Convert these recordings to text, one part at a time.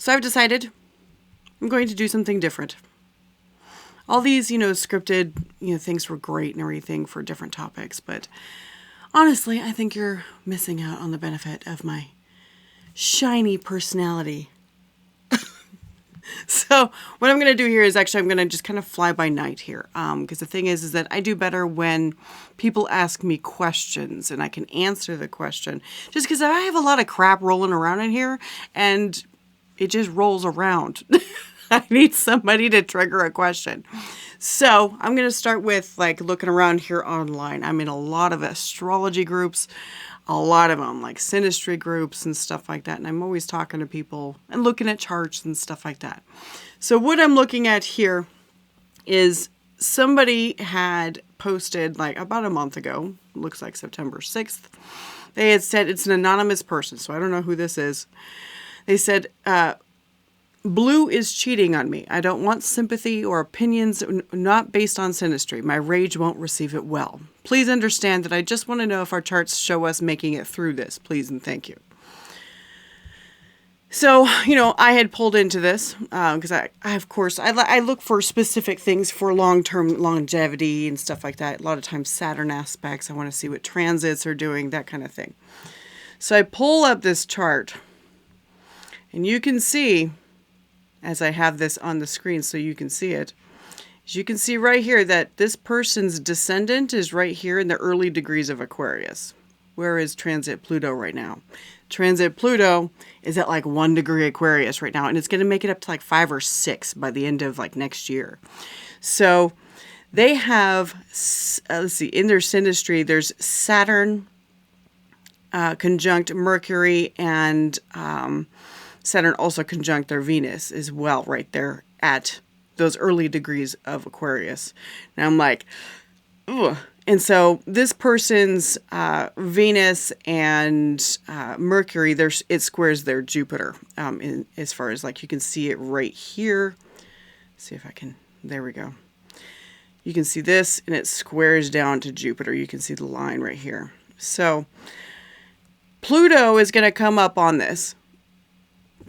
So I've decided I'm going to do something different. All these, scripted, things were great and everything for different topics, but honestly, I think you're missing out on the benefit of my shiny personality. So what I'm going to do here is actually I'm going to just kind of fly by night here. Because the thing is that I do better when people ask me questions and I can answer the question. Just because I have a lot of crap rolling around in here and it just rolls around. I need somebody to trigger a question. So I'm going to start with like looking around here online. I'm in a lot of astrology groups, a lot of them like Synastry groups and stuff like that. And I'm always talking to people and looking at charts and stuff like that. So what I'm looking at here is somebody had posted like about a month ago, looks like September 6th. They had said it's an anonymous person. So I don't know who this is. They said, Blue is cheating on me. I don't want sympathy or opinions not based on synastry. My rage won't receive it well. Please understand that I just want to know if our charts show us making it through this. Please and thank you. So, I had pulled into this because I look for specific things for long-term longevity and stuff like that. A lot of times Saturn aspects. I want to see what transits are doing, that kind of thing. So I pull up this chart and you can see, as I have this on the screen so you can see it, as you can see right here that this person's descendant is right here in the early degrees of Aquarius. Where is transit Pluto right now? Transit Pluto is at like 1 degree Aquarius right now, and it's going to make it up to like 5 or 6 by the end of like next year. So they have, let's see, in their synastry, there's Saturn conjunct Mercury, and Saturn also conjunct their Venus as well, right there at those early degrees of Aquarius. Now I'm like, ugh. And so this person's Venus and Mercury, it squares their Jupiter. As far as like, you can see it right here. Let's see if I can, there we go. You can see this and it squares down to Jupiter. You can see the line right here. So Pluto is going to come up on this.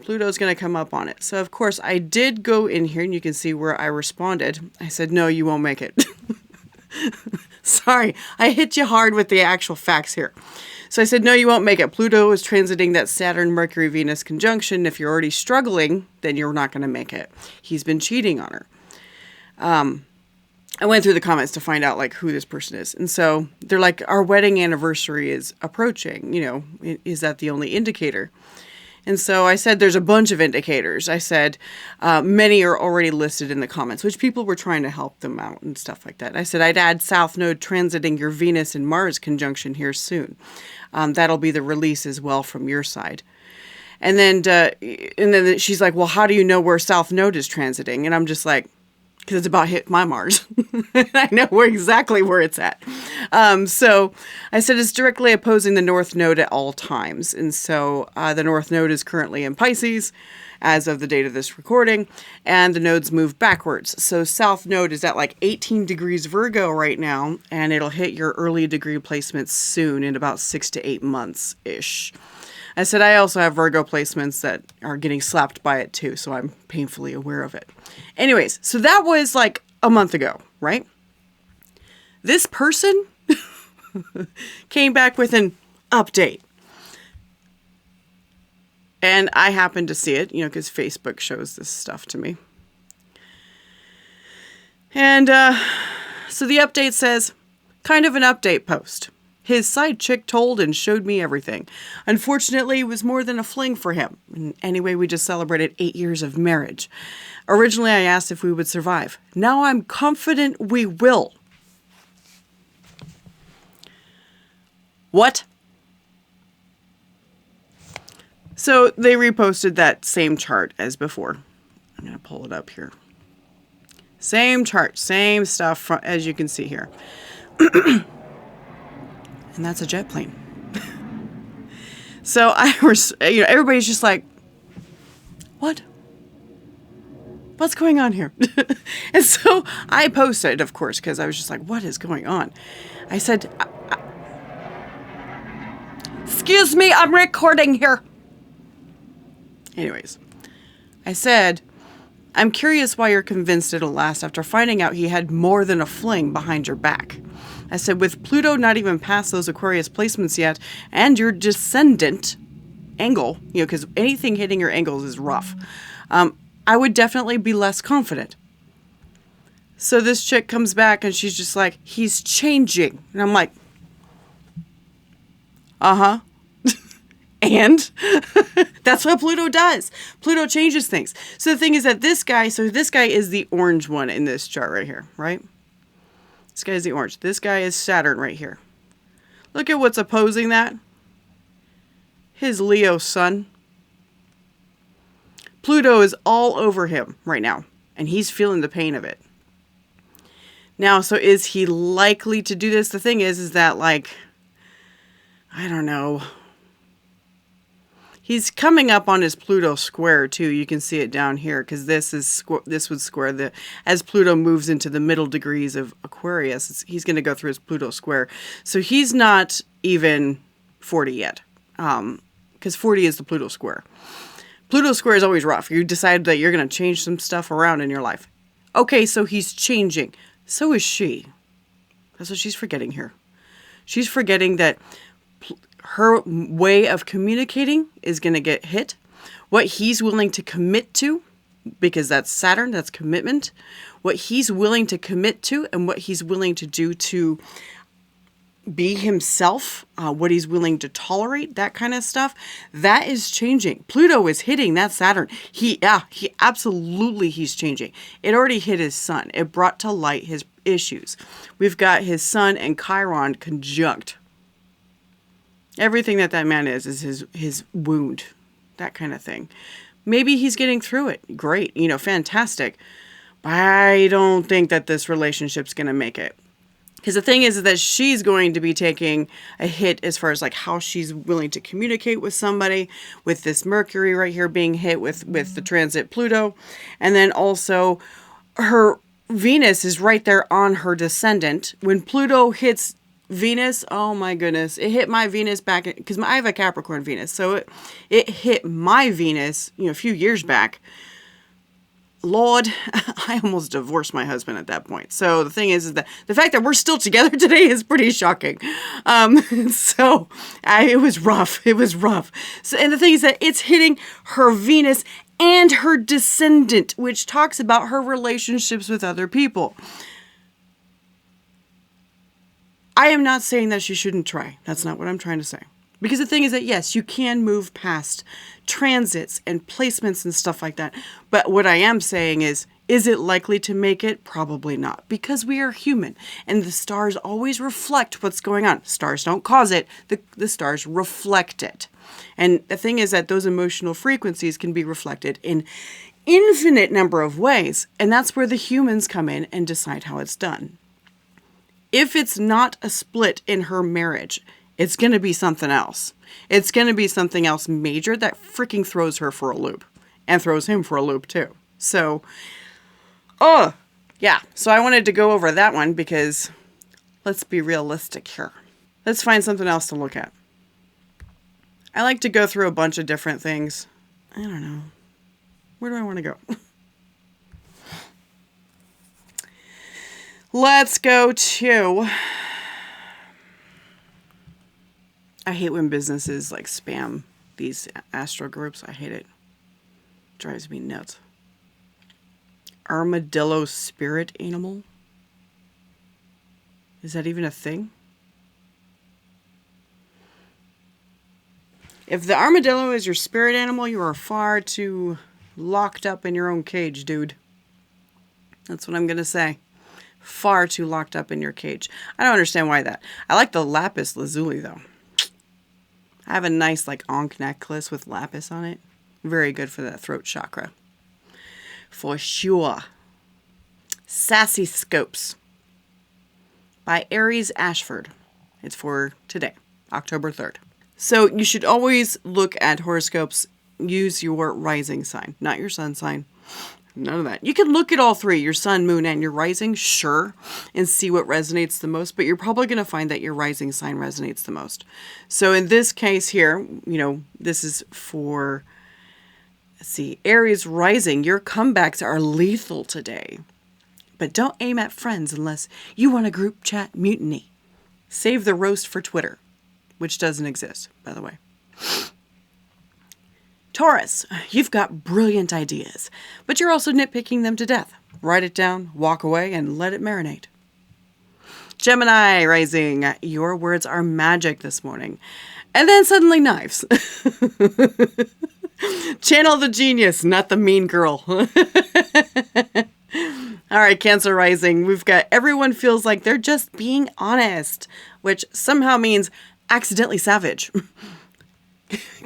Pluto's going to come up on it. So, of course, I did go in here, and you can see where I responded. I said, no, you won't make it. Sorry, I hit you hard with the actual facts here. So I said, no, you won't make it. Pluto is transiting that Saturn-Mercury-Venus conjunction. If you're already struggling, then you're not going to make it. He's been cheating on her. I went through the comments to find out, like, who this person is. And so they're like, our wedding anniversary is approaching. Is that the only indicator? And so I said, there's a bunch of indicators. I said, many are already listed in the comments, which people were trying to help them out and stuff like that. I said, I'd add South Node transiting your Venus and Mars conjunction here soon. That'll be the release as well from your side. And then she's like, well, how do you know where South Node is transiting? And I'm just like, because it's about hit my Mars. I know exactly where it's at. So I said it's directly opposing the North Node at all times. And so the North Node is currently in Pisces as of the date of this recording, and the nodes move backwards. So South Node is at like 18 degrees Virgo right now, and it'll hit your early degree placements soon in about 6 to 8 months-ish. I said I also have Virgo placements that are getting slapped by it too, so I'm painfully aware of it. Anyways, so that was like a month ago, right? This person came back with an update. And I happened to see it, because Facebook shows this stuff to me. And so the update says, kind of an update post. His side chick told and showed me everything. Unfortunately, it was more than a fling for him. And anyway, we just celebrated 8 years of marriage. Originally, I asked if we would survive. Now I'm confident we will. What? So they reposted that same chart as before. I'm going to pull it up here. Same chart, same stuff as you can see here. And that's a jet plane. So everybody's just like, what? What's going on here? And so I posted, of course, because I was just like, what is going on? I said, excuse me, I'm recording here. Anyways, I said, I'm curious why you're convinced it'll last after finding out he had more than a fling behind your back. I said, with Pluto not even past those Aquarius placements yet, and your descendant angle, because anything hitting your angles is rough, I would definitely be less confident. So this chick comes back and she's just like, he's changing. And I'm like, uh-huh. And that's what Pluto does. Pluto changes things. So the thing is that this guy is the orange one in this chart right here, right? This guy is the orange. This guy is Saturn right here. Look at what's opposing that. His Leo sun. Pluto is all over him right now, and he's feeling the pain of it. Now, so is he likely to do this? The thing is that, like, I don't know. He's coming up on his Pluto square too. You can see it down here because this would square as Pluto moves into the middle degrees of Aquarius. He's going to go through his Pluto square, so he's not even 40 yet, because 40 is the Pluto square. Pluto square is always rough. You decide that you're going to change some stuff around in your life. Okay, so he's changing. So is she. That's what she's forgetting here. She's forgetting that her way of communicating is going to get hit. What he's willing to commit to, because that's Saturn, that's commitment. What he's willing to commit to and what he's willing to do to be himself, what he's willing to tolerate, that kind of stuff, that is changing. Pluto is hitting that Saturn. He absolutely, he's changing. It already hit his sun. It brought to light his issues. We've got his sun and Chiron conjunct. Everything that man is his wound, that kind of thing. Maybe he's getting through it. Great, fantastic. But I don't think that this relationship's going to make it. Because the thing is that she's going to be taking a hit as far as like how she's willing to communicate with somebody, with this Mercury right here being hit with the transit Pluto. And then also her Venus is right there on her descendant. When Pluto hits Venus, oh my goodness, it hit my Venus back, because I have a Capricorn Venus. So it hit my Venus, a few years back. Lord, I almost divorced my husband at that point. So the thing is that the fact that we're still together today is pretty shocking. It was rough. It was rough. So, and the thing is that it's hitting her Venus and her descendant, which talks about her relationships with other people. I am not saying that she shouldn't try. That's not what I'm trying to say. Because the thing is that, yes, you can move past transits and placements and stuff like that. But what I am saying is it likely to make it? Probably not. Because we are human. And the stars always reflect what's going on. Stars don't cause it. The stars reflect it. And the thing is that those emotional frequencies can be reflected in infinite number of ways. And that's where the humans come in and decide how it's done. If it's not a split in her marriage, it's going to be something else. It's going to be something else major that freaking throws her for a loop. And throws him for a loop too. So, yeah. So I wanted to go over that one because let's be realistic here. Let's find something else to look at. I like to go through a bunch of different things. I don't know. Where do I want to go? Let's go to... I hate when businesses like spam these astro groups. I hate it. Drives me nuts. Armadillo spirit animal? Is that even a thing? If the armadillo is your spirit animal, you are far too locked up in your own cage, dude. That's what I'm going to say. Far too locked up in your cage. I don't understand why that. I like the lapis lazuli, though. I have a nice, like, ankh necklace with lapis on it. Very good for that throat chakra. For sure. Sassy Scopes by Aries Ashford. It's for today, October 3rd. So you should always look at horoscopes. Use your rising sign, not your sun sign. None of that. You can look at all three, your sun, moon, and your rising, sure, and see what resonates the most, but you're probably going to find that your rising sign resonates the most. So in this case here, this is for Let's see, Aries rising, your comebacks are lethal today. But don't aim at friends unless you want a group chat mutiny. Save the roast for Twitter, which doesn't exist, by the way. Taurus, you've got brilliant ideas, but you're also nitpicking them to death. Write it down, walk away, and let it marinate. Gemini rising, your words are magic this morning. And then suddenly knives. Channel the genius, not the mean girl. All right, Cancer rising, we've got everyone feels like they're just being honest, which somehow means accidentally savage.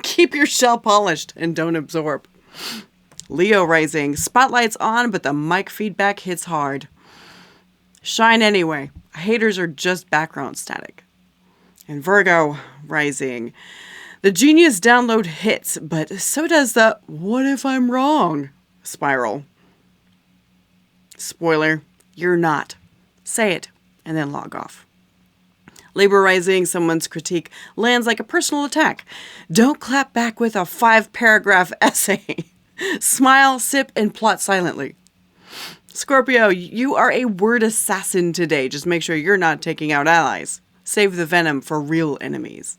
Keep your shell polished and don't absorb. Leo rising, spotlight's on, but the mic feedback hits hard. Shine anyway. Haters are just background static. And Virgo rising, the genius download hits, but so does the what if I'm wrong spiral. Spoiler, you're not. Say it and then log off. Libra rising, someone's critique lands like a personal attack. Don't clap back with a 5-paragraph essay. Smile, sip, and plot silently. Scorpio, you are a word assassin today. Just make sure you're not taking out allies. Save the venom for real enemies.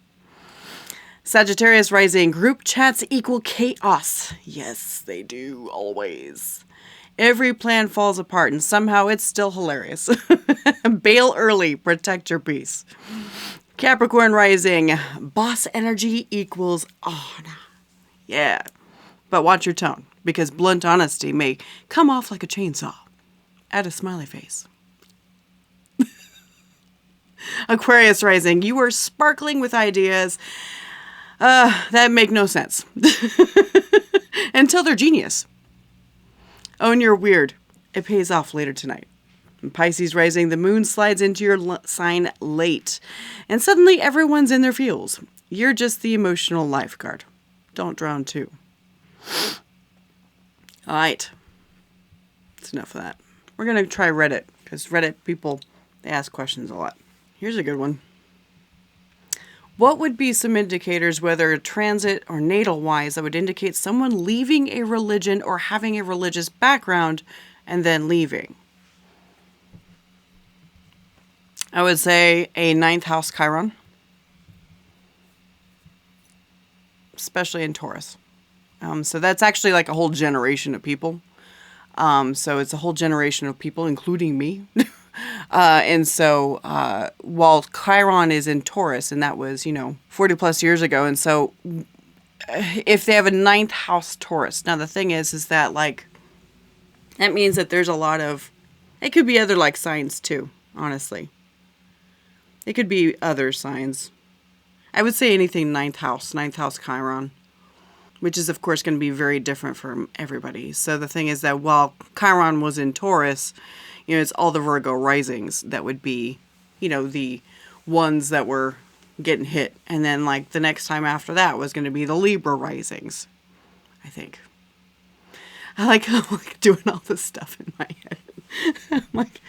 Sagittarius rising, group chats equal chaos. Yes, they do, always. Every plan falls apart, and somehow it's still hilarious. Bail early, protect your peace. Capricorn rising, boss energy equals on. Yeah, but watch your tone, because blunt honesty may come off like a chainsaw. Add a smiley face. Aquarius rising, you are sparkling with ideas that make no sense. Until they're genius. Own your weird. It pays off later tonight. And Pisces rising, the moon slides into your sign late. And suddenly everyone's in their feels. You're just the emotional lifeguard. Don't drown too. All right. That's enough of that. We're going to try Reddit. Because Reddit people, they ask questions a lot. Here's a good one. What would be some indicators, whether transit or natal-wise, that would indicate someone leaving a religion or having a religious background and then leaving? I would say a 9th house Chiron, especially in Taurus. So that's actually like a whole generation of people. So it's a whole generation of people, including me. And so while Chiron is in Taurus, and that was, 40 plus years ago. And so if they have a 9th house Taurus, now the thing is that like, that means that there's a lot of, it could be other like signs too, honestly. It could be other signs. I would say anything 9th house Chiron, which is of course going to be very different from everybody. So the thing is that while Chiron was in Taurus, it's all the Virgo risings that would be, the ones that were getting hit. And then, like, the next time after that was going to be the Libra risings, I think. I like doing all this stuff in my head. I'm like,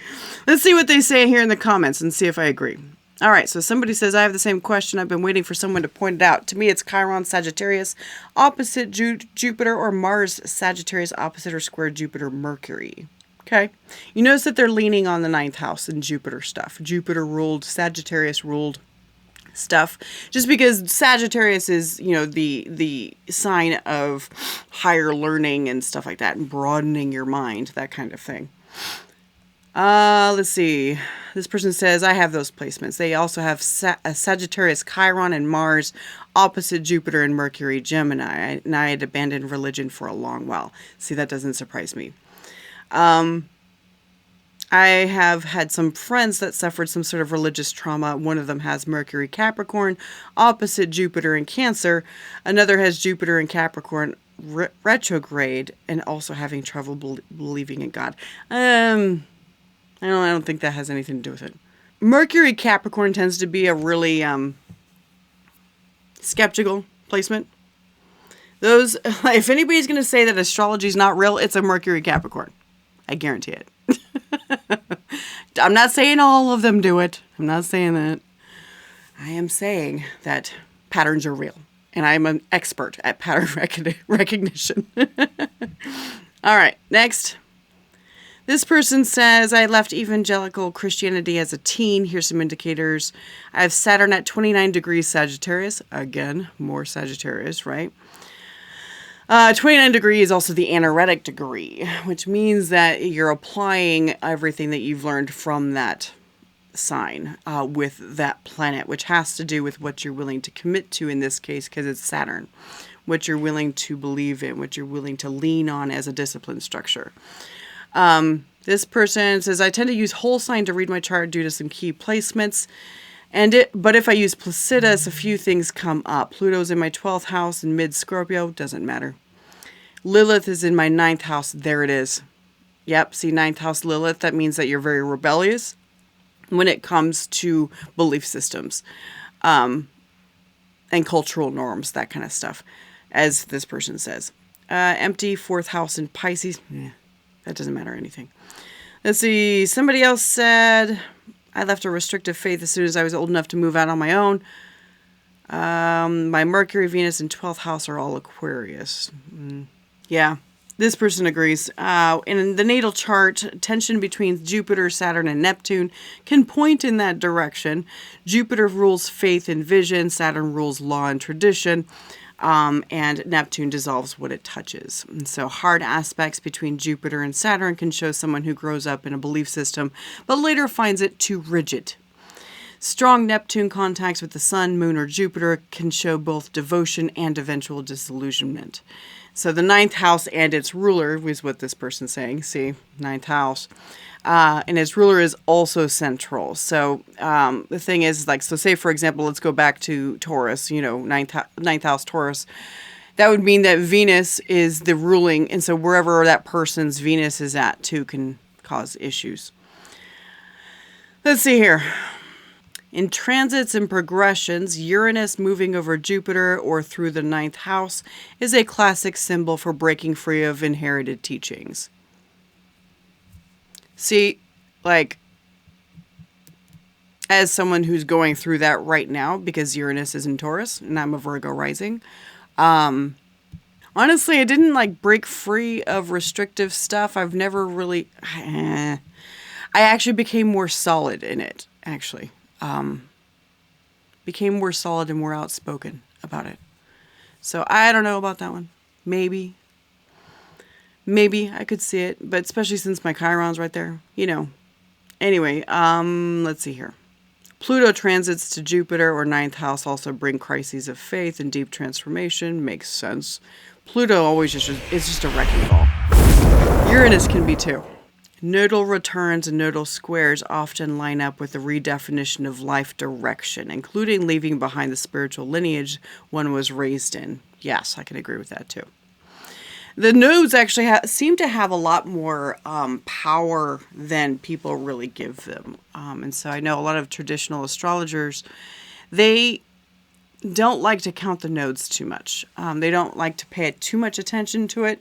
let's see what they say here in the comments and see if I agree. All right, so somebody says, I have the same question. I've been waiting for someone to point it out. To me, it's Chiron, Sagittarius, opposite Jupiter, or Mars, Sagittarius, opposite or square Jupiter, Mercury. Okay. You notice that they're leaning on the 9th house and Jupiter stuff. Jupiter ruled, Sagittarius ruled stuff. Just because Sagittarius is, the sign of higher learning and stuff like that, and broadening your mind, that kind of thing. Let's see. This person says, I have those placements. They also have Sagittarius, Chiron, and Mars, opposite Jupiter and Mercury, Gemini. And I had abandoned religion for a long while. See, that doesn't surprise me. I have had some friends that suffered some sort of religious trauma. One of them has Mercury Capricorn, opposite Jupiter in Cancer. Another has Jupiter in Capricorn retrograde, and also having trouble believing in God. I don't think that has anything to do with it. Mercury Capricorn tends to be a really skeptical placement. Those, if anybody's going to say that astrology is not real, it's a Mercury Capricorn. I guarantee it. I'm not saying all of them do it. I'm not saying that. I am saying that patterns are real. And I'm an expert at pattern recognition. All right, next. This person says, I left evangelical Christianity as a teen. Here's some indicators. I have Saturn at 29 degrees Sagittarius. Again, more Sagittarius, right? 29 degree is also the anaretic degree, which means that you're applying everything that you've learned from that sign with that planet, which has to do with what you're willing to commit to in this case, because it's Saturn, what you're willing to believe in, what you're willing to lean on as a discipline structure. This person says, I tend to use whole sign to read my chart due to some key placements. But if I use Placidus, a few things come up. Pluto's in my 12th house in mid-Scorpio. Doesn't matter. Lilith is in my 9th house. There it is. Yep, see 9th house Lilith. That means that you're very rebellious when it comes to belief systems and cultural norms, that kind of stuff, as this person says. Empty 4th house in Pisces. That doesn't matter anything. Let's see. Somebody else said, I left a restrictive faith as soon as I was old enough to move out on my own. My Mercury, Venus, and 12th house are all Aquarius. Yeah, this person agrees. In the natal chart, tension between Jupiter, Saturn, and Neptune can point in that direction. Jupiter rules faith and vision. Saturn rules law and tradition. And Neptune dissolves what it touches. And so hard aspects between Jupiter and Saturn can show someone who grows up in a belief system, but later finds it too rigid. Strong Neptune contacts with the Sun, Moon, or Jupiter can show both devotion and eventual disillusionment. So the 9th house and its ruler is what this person's saying. See, 9th house. And its ruler is also central. So the thing is, like, so say, for example, let's go back to Taurus, 9th house Taurus. That would mean that Venus is the ruling. And so wherever that person's Venus is at, too, can cause issues. Let's see here. In transits and progressions, Uranus moving over Jupiter or through the 9th house is a classic symbol for breaking free of inherited teachings. See, like, as someone who's going through that right now, because Uranus is in Taurus and I'm a Virgo rising, honestly, I didn't like break free of restrictive stuff. I've never really, I actually became more solid in it, actually. Became more solid and more outspoken about it. So I don't know about that one. Maybe I could see it, but especially since my Chiron's right there, Anyway, let's see here. Pluto transits to Jupiter or 9th house also bring crises of faith and deep transformation. Makes sense. Pluto always is just a wrecking ball. Uranus can be too. Nodal returns and nodal squares often line up with the redefinition of life direction, including leaving behind the spiritual lineage one was raised in. Yes, I can agree with that too. The nodes actually seem to have a lot more power than people really give them. And so I know a lot of traditional astrologers, they don't like to count the nodes too much. They don't like to pay too much attention to it.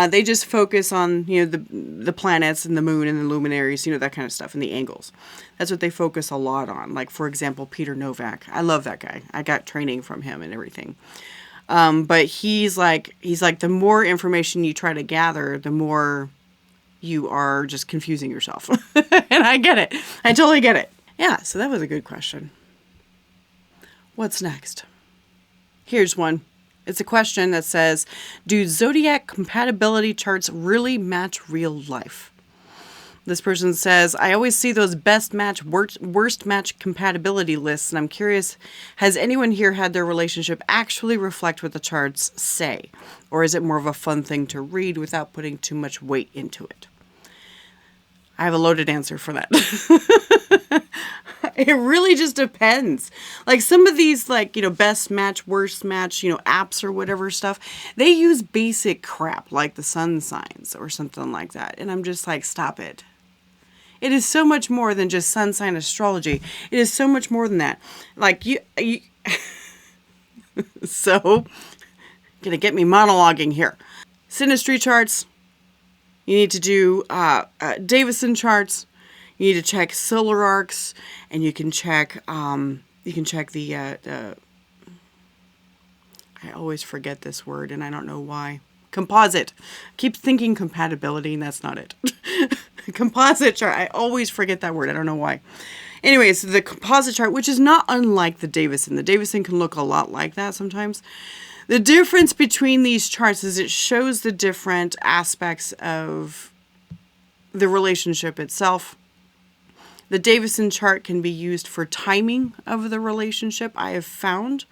They just focus on, the planets and the moon and the luminaries, that kind of stuff, and the angles. That's what they focus a lot on. Like, for example, Peter Novak. I love that guy. I got training from him and everything. But he's like, the more information you try to gather, the more you are just confusing yourself. And I get it. I totally get it. Yeah, so that was a good question. What's next? Here's one. It's a question that says, do zodiac compatibility charts really match real life? This person says, I always see those best match, worst match compatibility lists, and I'm curious, has anyone here had their relationship actually reflect what the charts say? Or is it more of a fun thing to read without putting too much weight into it? I have a loaded answer for that. It really just depends. Like some of these, best match, worst match, apps or whatever stuff, they use basic crap like the sun signs or something like that. And I'm just like, stop it. It is so much more than just sun sign astrology. It is so much more than that. Like you so, gonna get me monologuing here. Synastry charts. You need to do Davison charts. You need to check solar arcs, and you can check the. I I always forget this word and I don't know why. Composite. I keep thinking compatibility and that's not it. Composite chart. I always forget that word. I don't know why. Anyways, the composite chart, which is not unlike the Davison. The Davison can look a lot like that sometimes. The difference between these charts is it shows the different aspects of the relationship itself. The Davison chart can be used for timing of the relationship, I have found.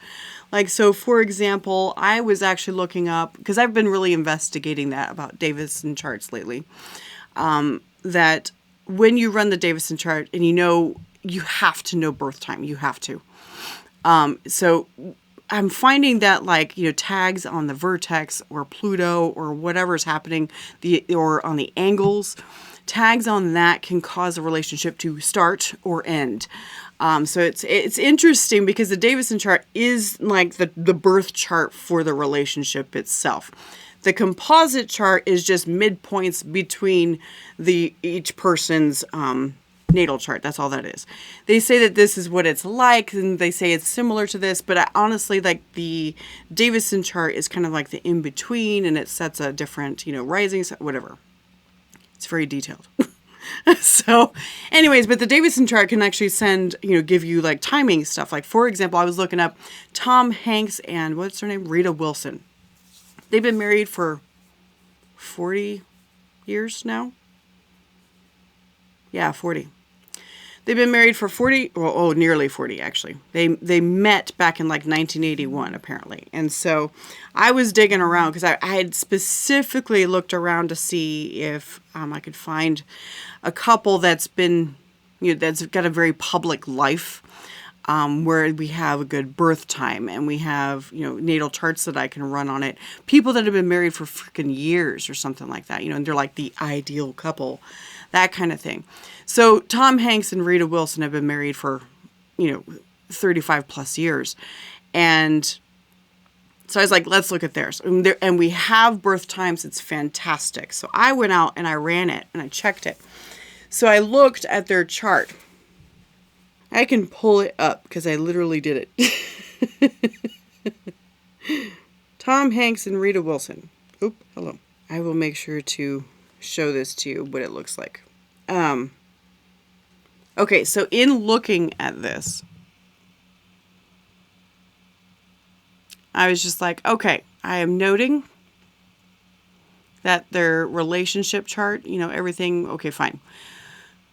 Like, so for example, I was actually looking up, because I've been really investigating that about Davison charts lately, that when you run the Davison chart and you have to know birth time, you have to. So I'm finding that tags on the vertex or Pluto or whatever's happening, or on the angles, tags on that can cause a relationship to start or end. So it's interesting because the Davison chart is like the birth chart for the relationship itself. The composite chart is just midpoints between each person's natal chart. That's all that is. They say that this is what it's like, and they say it's similar to this, but honestly, like the Davison chart is kind of like the in-between, and it sets a different, rising, whatever. It's very detailed. So anyways, but the Davison chart can actually give you like timing stuff. Like, for example, I was looking up Tom Hanks and what's her name? Rita Wilson. They've been married for 40 years now. Yeah, 40. They've been married for 40, nearly 40 actually. They met back in like 1981 apparently. And so I was digging around because I had specifically looked around to see if I could find a couple that's been, that's got a very public life, where we have a good birth time and we have, natal charts that I can run on it. People that have been married for freaking years or something like that, and they're like the ideal couple, that kind of thing. So Tom Hanks and Rita Wilson have been married for, 35 plus years. And so I was like, let's look at theirs. And we have birth times. It's fantastic. So I went out and I ran it and I checked it. So I looked at their chart. I can pull it up because I literally did it. Tom Hanks and Rita Wilson. Oop, hello. I will make sure to show this to you, what it looks like. Okay, so in looking at this, I was just like, okay, I am noting that their relationship chart, everything, okay, fine.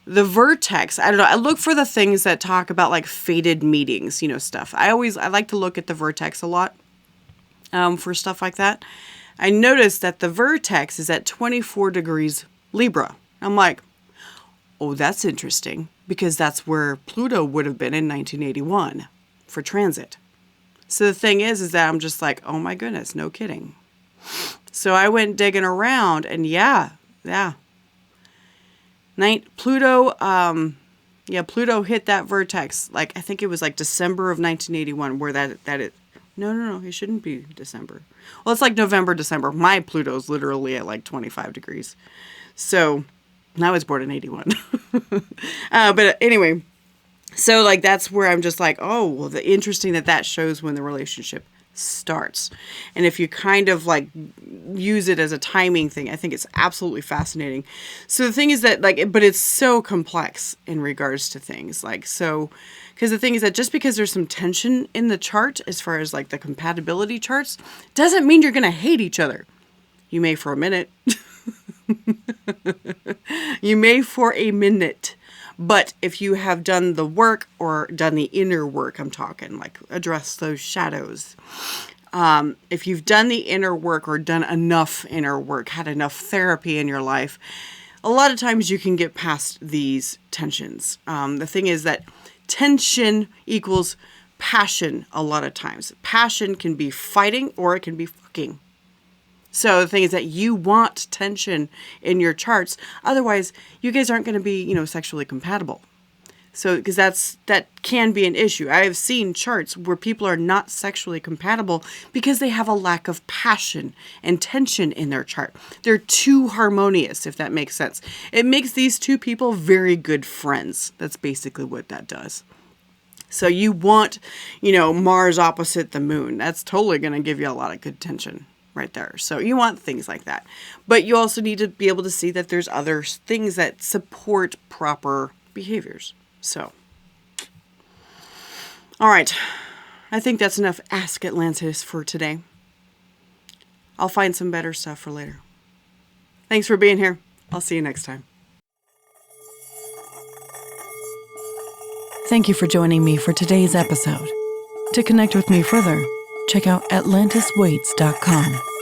The vertex, I don't know, I look for the things that talk about like fated meetings, stuff. I like to look at the vertex a lot for stuff like that. I noticed that the vertex is at 24 degrees Libra. I'm like, oh, that's interesting, because that's where Pluto would have been in 1981 for transit. So the thing is that I'm just like, oh my goodness, no kidding. So I went digging around and yeah. Pluto hit that vertex. Like, I think it was like December of 1981 where that is. No, it shouldn't be December. Well, it's like November, December. My Pluto's literally at like 25 degrees. So I was born in 81. But anyway, so like that's where I'm just like, oh, well, interesting that shows when the relationship starts. And if you kind of like use it as a timing thing, I think it's absolutely fascinating. So the thing is that but it's so complex in regards to things because the thing is that just because there's some tension in the chart, as far as like the compatibility charts, doesn't mean you're going to hate each other. You may for a minute. You may for a minute. But if you have done the work or done the inner work, I'm talking like address those shadows. If you've done the inner work or done enough inner work, had enough therapy in your life, a lot of times you can get past these tensions. The thing is that tension equals passion a lot of times. Passion can be fighting or it can be fucking. So the thing is that you want tension in your charts. Otherwise, you guys aren't going to be, sexually compatible. So, because that can be an issue. I have seen charts where people are not sexually compatible because they have a lack of passion and tension in their chart. They're too harmonious, if that makes sense. It makes these two people very good friends. That's basically what that does. So you want, Mars opposite the moon. That's totally going to give you a lot of good tension right there. So you want things like that. But you also need to be able to see that there's other things that support proper behaviors. So, all right. I think that's enough Ask Atlantis for today. I'll find some better stuff for later. Thanks for being here. I'll see you next time. Thank you for joining me for today's episode. To connect with me further, check out AtlantisWaites.com.